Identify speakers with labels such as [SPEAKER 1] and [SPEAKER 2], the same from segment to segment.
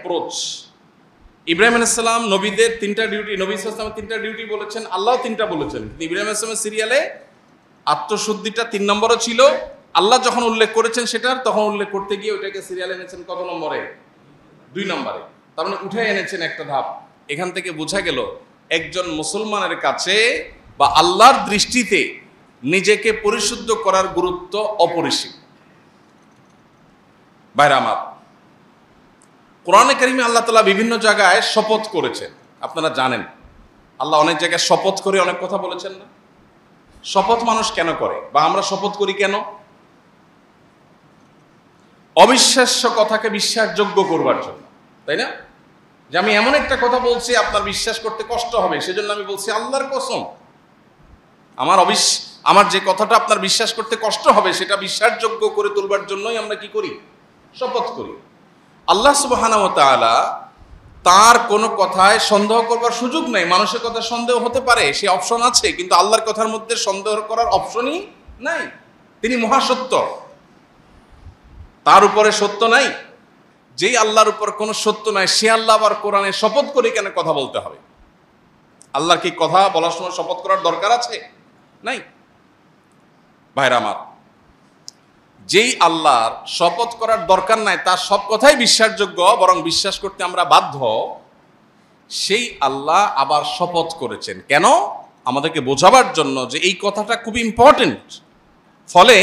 [SPEAKER 1] Approach. Ibrahim আলাইহিস সালাম নবীদের তিনটা ডিউটি, নবী সাল্লাল্লাহু আলাইহি ওয়াসাল্লাম তিনটা ডিউটি বলেছেন, আল্লাহ তিনটা বলেছেন। ইব্রাহিম আলাইহিস সালামের সিরিয়ালে আত্মশুদ্ধিটা 3 নম্বরও ছিল। আল্লাহ যখন উল্লেখ করেছেন সেটার, তখন উল্লেখ করতে গিয়ে ওইটাকে সিরিয়ালে এনেছেন কত নম্বরে? 2 নম্বরে। তার মানে উঠে এনেছেন একটা ধাপ। এখান থেকে বোঝা গেল একজন মুসলমানের কাছে বা আল্লাহর দৃষ্টিতে নিজেকে পরিশুদ্ধ করার গুরুত্ব অপরিসীম। ভাইরা আমার, কোরআনে কারিমে আল্লাহ তাআলা বিভিন্ন জায়গায় শপথ করেছেন, আপনারা জানেন। আল্লাহ অনেক জায়গায় শপথ করে অনেক কথা বলেছেন না? শপথ মানুষ কেন করে বা আমরা শপথ করি কেন? অবিশ্বাস্য কথাকে বিশ্বাসযোগ্য করবার জন্য, তাই না? যে আমি এমন একটা কথা বলছি আপনার বিশ্বাস করতে কষ্ট হবে, সেজন্য আমি বলছি আল্লাহর কসম। আমার যে কথাটা আপনার বিশ্বাস করতে কষ্ট হবে সেটা বিশ্বাসযোগ্য করে তুলবার জন্যই আমরা কি করি? শপথ করি। আল্লাহ সুবহানাহু ওয়া তাআলা তার কোনো কথায় সন্দেহ করবার সুযোগ নেই। মানুষের কথা সন্দেহ হতে পারে, সে অপশন আছে, কিন্তু আল্লাহর কথার মধ্যে সন্দেহ করার অপশনই নাই। তিনি মহাসত্য, তার উপরে সত্য নাই। যেই আল্লাহর উপর কোনো সত্য নাই, সে আল্লাহ আবার কোরআনে শপথ করে কেন কথা বলতে হবে? আল্লাহর কি কথা বলার সময় শপথ করার দরকার আছে? নাই। ভাইরা আমার, যেই আল্লাহর শপথ করার দরকার নাই, তার সব কথাই বিশ্বাসযোগ্য, বরং বিশ্বাস করতে আমরা বাধ্য, সেই আল্লাহ আবার শপথ করেছেন কেন? আমাদেরকে বোঝাবার জন্য যে এই কথাটা খুব ইম্পর্টেন্ট। ফলে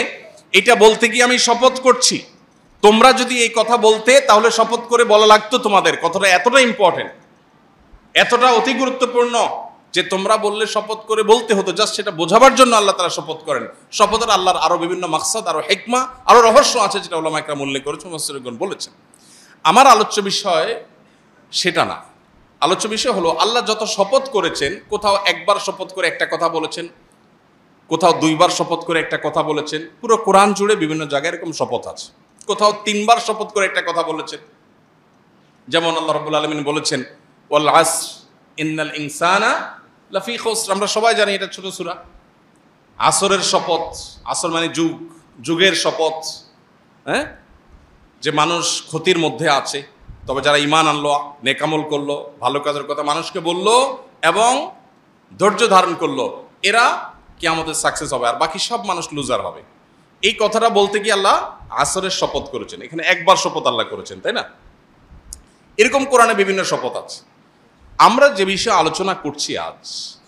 [SPEAKER 1] এটা বলতে গিয়ে আমি শপথ করছি, তোমরা যদি এই কথা বলতে তাহলে শপথ করে বলা লাগতো তোমাদের। কথাটা এতটা ইম্পর্টেন্ট, এতটা অতি গুরুত্বপূর্ণ যে তোমরা বললে শপথ করে বলতে হতো। জাস্ট সেটা বোঝাবার জন্য আল্লাহ তাআলা শপথ করেন। শপথের আল্লাহর আরো বিভিন্ন মাকসাদ, আরো হিকমা, আরো রহস্য আছে, যেটা উলামা ইকরাম উল্লেখ করেছেন, মুফাসসিরগণ বলেছেন। আমার আলোচ্য বিষয় সেটা না। আলোচ্য বিষয় হলো আল্লাহ যত শপথ করেছেন, কোথাও একবার শপথ করে একটা কথা বলেছেন, কোথাও 2 বার শপথ করে একটা কথা বলেছেন। পুরো কোরআন জুড়ে বিভিন্ন জায়গায় এরকম শপথ আছে। কোথাও 3 বার শপথ করে একটা কথা বলেছেন, যেমন আল্লাহ রাব্বুল আলামিন বলেছেন ওয়াল আসর ইন্নাল ইনসানা লাফি খুসর। আমরা সবাই জানি এটা ছোট সূরা। আসরের শপথ, আসর মানে যুগ, যুগের শপথ, হ্যাঁ, যে মানুষ ক্ষতির মধ্যে আছে। তবে যারা ঈমান আনলো, নেক আমল করলো, ভালো কাজের কথা মানুষকে বললো এবং ধৈর্য ধারণ করলো, এরা কিয়ামতের সাকসেস হবে, আর বাকি সব মানুষ লুজার হবে। এই কথাটা বলতে গিয়ে আল্লাহ আসরের শপথ করেছেন। এখানে একবার শপথ আল্লাহ করেছেন, তাই না? এরকম কোরআনে বিভিন্ন শপথ আছে। আমরা যে বিষয়ে আলোচনা করছি আজ,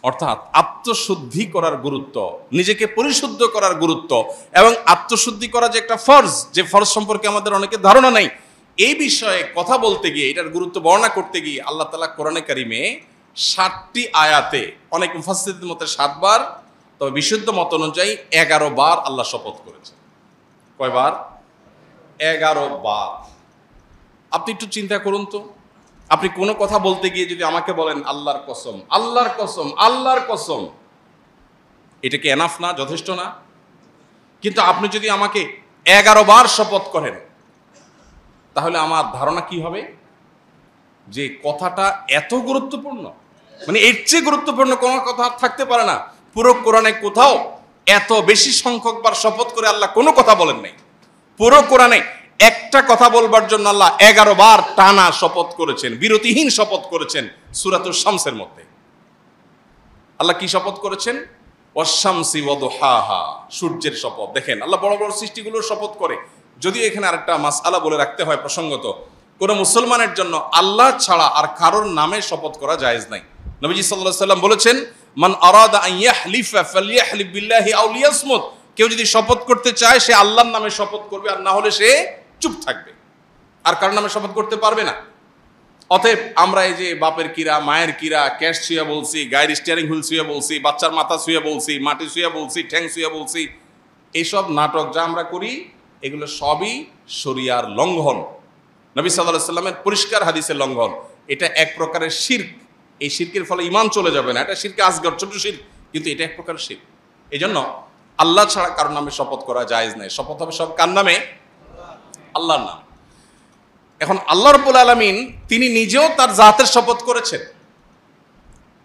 [SPEAKER 1] অর্থাৎ আত্মশুদ্ধি করার গুরুত্ব, নিজেকে পরিশুদ্ধ করার গুরুত্ব এবং আত্মশুদ্ধি করা যে একটা ফরজ, যে ফরজ সম্পর্কে আমাদের অনেকের ধারণা নেই, এই বিষয়ে কথা বলতে গিয়ে, এটার গুরুত্ব বর্ণনা করতে গিয়ে আল্লাহ তাআলা কোরআনে কারিমে 60টি আয়াতে, অনেক মুফাসসিরদের মতে 7 বার, তবে বিশুদ্ধ মত অনুযায়ী 11 বার আল্লাহ শপথ করেছেন। কয়বার? 11 বার। আপনি একটু চিন্তা করুন তো, আপনি কোনো কথা বলতে গিয়ে যদি আমাকে বলেন আল্লাহর কসম, আল্লাহর কসম, আল্লাহর কসম, এটা কি এনাফ না? যথেষ্ট না? কিন্তু আপনি যদি আমাকে 11 বার শপথ করেন, তাহলে আমার ধারণা কি হবে? যে কথাটা এত গুরুত্বপূর্ণ, মানে এর চেয়ে গুরুত্বপূর্ণ কোনো কথা থাকতে পারে না। পুরো কোরআনে কোথাও এত বেশি সংখ্যক বার শপথ করে আল্লাহ কোনো কথা বলেন নাই। পুরো কোরআনে একটা কথা বলবার জন্য আল্লাহ 11 বার টানা শপথ করেছেন, বিরতিহীন শপথ করেছেন। সূরাতুশ শামসের মধ্যে আল্লাহ কি শপথ করেছেন? ওয়াশ-শামসি ওয়া দুহাহা, সূর্যের শপথ। দেখেন আল্লাহ বড় বড় সৃষ্টিগুলোর শপথ করে। যদিও এখানে আরেকটা মাসআলা বলে রাখতে হয় প্রসঙ্গত, কোন মুসলমানের জন্য আল্লাহ ছাড়া আর কারোর নামে শপথ করা জায়েজ নাই। নবীজি সাল্লাল্লাহু আলাইহি ওয়াসাল্লাম বলেছেন, মান আরাদা আন ইয়াহলিফা ফালইয়াহলিফ বিল্লাহি আও লিয়াসমুত। কেউ যদি শপথ করতে চায় সে আল্লাহর নামে শপথ করবে, আর না হলে সে চুপ থাকবে, আর কারোর নামে শপথ করতে পারবে না। অতএব আমরা এই যে বাপের কিরা, মায়ের কিরা, ক্যাশ ছুঁয়ে বলছি, গায়ের স্টিয়ারিং হুইল ছুঁয়ে বলছি, বাচ্চার মাথা ছুঁয়ে বলছি, মাটি ছুঁয়ে বলছি, ঠ্যাং ছুঁয়ে বলছি, এইসব নাটক যা আমরা করি, এগুলো সবই শরিয়ার লঙ্ঘন, নবী সাল্লাল্লাহু আলাইহি ওয়াসাল্লামের পরিষ্কার হাদিসের লঙ্ঘন। এটা এক প্রকারের শিরক। এই শিরকের ফলে ঈমান চলে যাবে না, এটা শিরকে আসগর, ছোট শিরক, কিন্তু এটা এক প্রকারের শিরক। এই জন্য আল্লাহ ছাড়া কারোর নামে শপথ করা জায়েজ নাই। শপথ হবে সব কার নামে? আল্লাহর নাম। এখন আল্লাহ রাব্বুল আলামিন তিনি নিজেও তার জাতের শপথ করেছেন।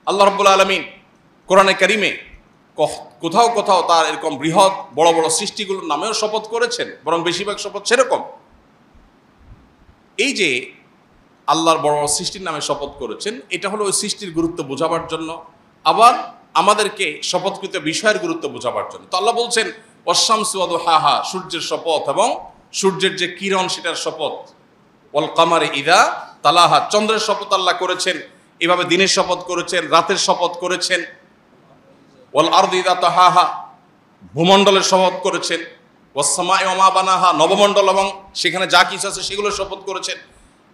[SPEAKER 1] আল্লাহ রাব্বুল আলামিন কোরআনে কারিমে কোথাও কোথাও তার এরকম বৃহৎ বড় বড় সৃষ্টিগুলোর নামেও শপথ করেছেন, বরং বেশিরভাগ শপথ সেরকম। এই যে আল্লাহর বড় সৃষ্টির নামে শপথ করেছেন, এটা হলো ওই সৃষ্টির গুরুত্ব বোঝাবার জন্য, আবার আমাদেরকে শপথকৃত বিষয়ের গুরুত্ব বোঝাবার জন্য। তো আল্লাহ বলছেন ওয়াশ-শামসি ওয়া দুহাহা, সূর্যের শপথ এবং সূর্যের যে কিরণ সেটার শপথ, ওয়াল কামারি ইযা তালাহা, চন্দ্রের শপথ আল্লাহ করেছেন, এভাবে দিনের শপথ করেছেন, রাতের শপথ করেছেন, ওয়াল আরদি ইযা তাহাহা, ভূমণ্ডলের শপথ করেছেন, ওয়াস সামাই ওয়া মা বানাহা, নবমণ্ডল এবং সেখানে যা কিছু আছে সেগুলোর শপথ করেছেন।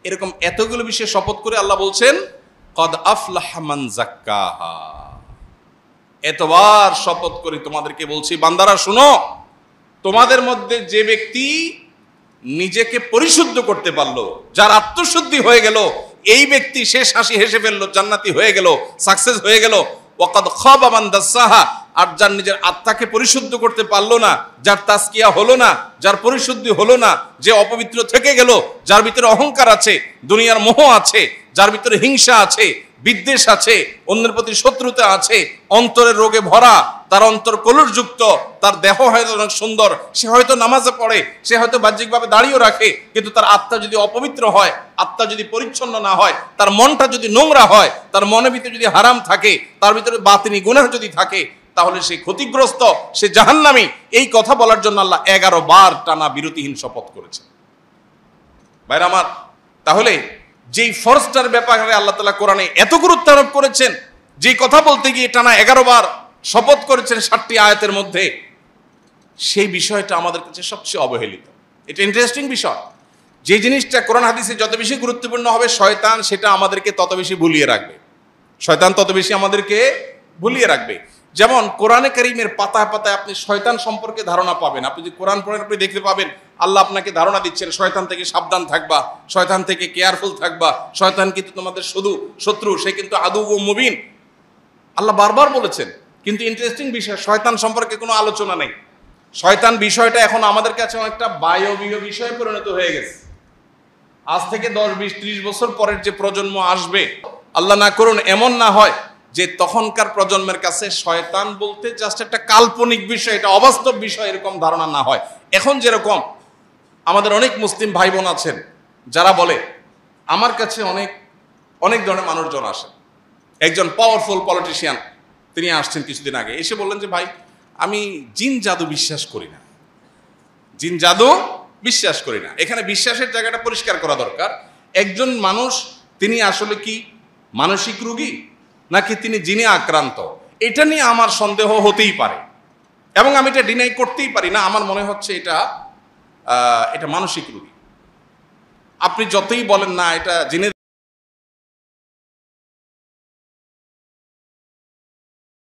[SPEAKER 1] এরকম এতগুলো বিষয়ে শপথ করে আল্লাহ বলছেন কদ আফলাহা মান যাক্কাহা, এতবার শপথ করে তোমাদেরকে বলছি বান্দারা শুনো, তোমাদের মধ্যে যে ব্যক্তি নিজেকে পরিশুদ্ধ করতে পারলো, যার আত্মশুদ্ধি হয়ে গেল, এই ব্যক্তি শেষ হাসি হেসে ফেললো, জান্নাতি হয়ে গেল, সাকসেস হয়ে গেল। ওয়াকাদ খাবা মান দাসাহা, আর যার নিজের আত্মাকে পরিশুদ্ধ করতে পারলো না, যার তাজকিয়া হলো না, যার পরিশুদ্ধি হলো না, যে অপবিত্র থেকে গেল, যার ভিতরে অহংকার আছে, দুনিয়ার মোহ আছে, যার ভিতরে হিংসা আছে, বিদ্বেষ আছে, অন্যের প্রতি শত্রুতা আছে, অন্তরের রোগে ভরা, তার অন্তর কলুষযুক্ত, তার দেহ হয়তো অনেক সুন্দর, সে হয়তো নামাজে পড়ে, সে হয়তো বাহ্যিকভাবে দাঁড়িয়েও রাখে, কিন্তু তার আত্মা যদি অপবিত্র হয়, আত্মা যদি পরিচ্ছন্ন না হয়, তার মনটা যদি নোংরা হয়, তার মনের ভিতরে যদি হারাম থাকে, তার ভিতরে বাতিনি গুনাহ যদি থাকে, তাহলে সে ক্ষতিগ্রস্ত, সে জাহান্নামী। এই কথা বলার জন্য আল্লাহ 11 বার টানা বিরতিহীন শপথ করেছেন। ভাইরা আমার, তাহলে যেই ফরজটার ব্যাপারে আল্লাহ তাআলা কোরআনে এত গুরুত্ব আরোপ করেছেন, যেই কথা বলতে গিয়ে টানা 11 বার শপথ করেছেন 7টি আয়াতের মধ্যে, সেই বিষয়টা আমাদের কাছে সবচেয়ে অবহেলিত। এটা ইন্টারেস্টিং বিষয়। যে জিনিসটা কোরআন হাদিসে যত বেশি গুরুত্বপূর্ণ হবে, শয়তান সেটা আমাদেরকে তত বেশি ভুলিয়ে রাখবে, শয়তান তত বেশি আমাদেরকে ভুলিয়ে রাখবে। যেমন কোরআনে কারীমের পাতায় পাতায় আপনি শয়তান সম্পর্কে ধারণা পাবেন। আপনি যদি কোরআন পড়েন, আপনি দেখতে পাবেন আল্লাহ আপনাকে ধারণা দিচ্ছেন শয়তান থেকে সাবধান থাকবা, শয়তান থেকে কেয়ারফুল থাকবা, শয়তান কিন্তু তোমাদের শুধু শত্রু, সে কিন্তু আদু ও মুবিন, আল্লাহ বারবার বলেছেন। কিন্তু ইন্টারেস্টিং বিষয়, শয়তান সম্পর্কে কোনো আলোচনা নেই। শয়তান বিষয়টা এখন আমাদের কাছে অনেকটা বায়বীয় বিষয়ে পরিণত হয়ে গেছে। আজ থেকে 10, 20, 30 বছর পরের যে প্রজন্ম আসবে, আল্লাহ না করুন এমন না হয় যে তখনকার প্রজন্মের কাছে শয়তান বলতে জাস্ট একটা কাল্পনিক বিষয়, এটা অবাস্তব বিষয়, এরকম ধারণা না হয়। এখন যেরকম আমাদের অনেক মুসলিম ভাই বোন আছেন যারা বলে, আমার কাছে অনেক অনেক ধরনের মানুষজন আসেন। একজন পাওয়ারফুল পলিটিশিয়ান তিনি আসছেন কিছুদিন আগে, এসে বললেন যে ভাই আমি জিন জাদু বিশ্বাস করি না, জিন জাদু বিশ্বাস করি না। এখানে বিশ্বাসের জায়গাটা পরিষ্কার করা দরকার। একজন মানুষ তিনি আসলে কি মানসিক রোগী নাকি তিনি জিনে আক্রান্ত, এটা নিয়ে আমার সন্দেহ হতেই পারে, এবং আমি এটা ডিনাই করতেই পারি না। আমার মনে হচ্ছে এটা মানসিক রোগী। আপনি যতই বলেন না এটা জিনে